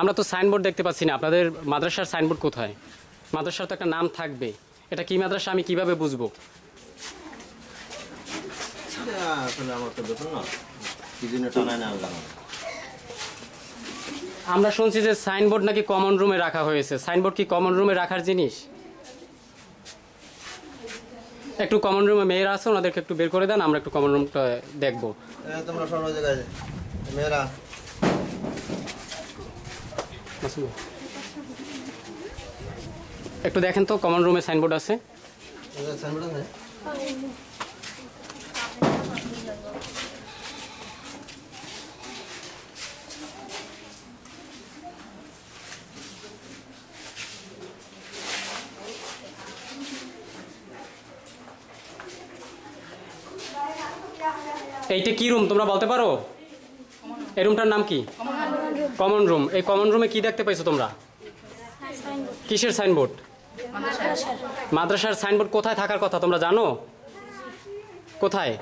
আমরা তো সাইনবোর্ড দেখতে পাচ্ছি না। আপনাদের মাদ্রাসার সাইনবোর্ড কোথায়? মাদ্রাসার তো একটা নাম থাকবে। এটা কি মাদ্রাসা আমি কিভাবে বুঝবো? আমরা শুনছি যে সাইনবোর্ড নাকি কমন রুমে রাখা হয়েছে। সাইনবোর্ড কি কমন রুমে রাখার জিনিস? একটু কমন রুমে মেয়েরা আছে, ওনাদেরকে একটু বের করে দেন, আমরা একটু কমন রুমটা দেখবো। তোমরা সব জায়গায় মেয়েরা একটু দেখেন তো কমন রুমে সাইনবোর্ড আছে? সাইনবোর্ড আছে। এইটা কি রুম তোমরা বলতে পারো? এই রুমটার নাম কি? Common room. এই কমন রুমে কি দেখতে পাইছো তোমরা? কিসের সাইনবোর্ড? মাদ্রাসার সাইনবোর্ড কোথায় থাকার কথা তোমরা জানো? কোথায়?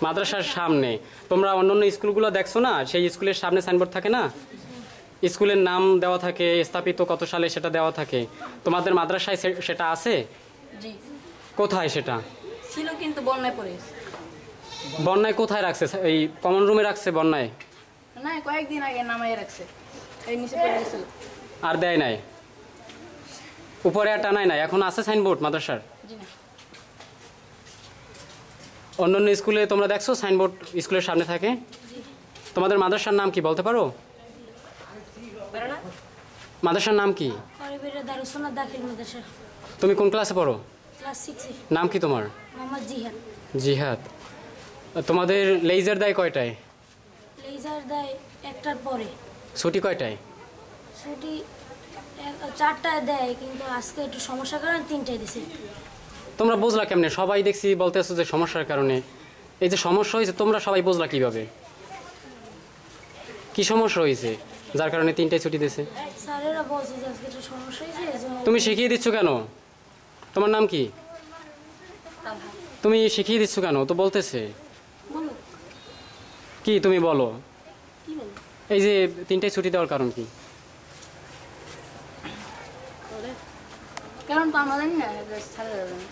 মাদ্রাসার সামনে। তোমরা অন্যান্য স্কুলগুলো দেখছো না, সেই স্কুলের সামনে সাইনবোর্ড থাকে না? স্কুলের নাম দেওয়া থাকে, স্থাপিত কত সালে সেটা দেওয়া থাকে। তোমাদের মাদ্রাসায় সেটা আছে? কোথায় সেটা? ছিল কিন্তু বন্যায় পড়েছে। বন্যায় কোথায় রাখছে? এই কমন রুমে রাখছে বন্যায়? না, কয়েকদিন আগে নামাই রাখছে, এই নিচে পড়ে গেছিল। আর দেয় নাই? উপরে আর টানায় নাই? এখন আছে সাইনবোর্ড মাদ্রাসার? জি না। অন্যান্য স্কুলে তোমরা দেখছো সাইনবোর্ড স্কুলের সামনে থাকে? তোমাদের মাদ্রাসার নাম কি বলতে পারো? মাদ্রাসার নাম কি? তুমি কোন ক্লাসে পড়ো? নাম কি তোমার? জিহাদ। তোমাদের লেজার দেয় কয়টায়? লেজার দেয় একটার পরে। ছুটি কয়টায়? ছুটি 4টায় দেয়, কিন্তু আজকে একটু সমস্যার কারণে 3টায় দিছে। তোমরা বুঝলা কেমনে? সবাই দেখছি বলতেছো যে সমস্যার কারণে। এই যে সমস্যা হয়েছে তোমরা সবাই বুঝলা কিভাবে? কি সমস্যা হয়েছে যার কারণে 3টায় ছুটি দিয়েছে? স্যারেরা বলছে যে আজকে একটু সমস্যা হয়েছে, এজন্য। তুমি শিখিয়ে দিচ্ছ কেন? তোমার নাম কি? তুমি শিখিয়ে দিচ্ছ কেন? তো বলতেছে কি, তুমি বলো। এই যে 3টায় ছুটি দেওয়ার কারণ কি? কারণ তো আমরা জানি না, স্যারেরা জানে।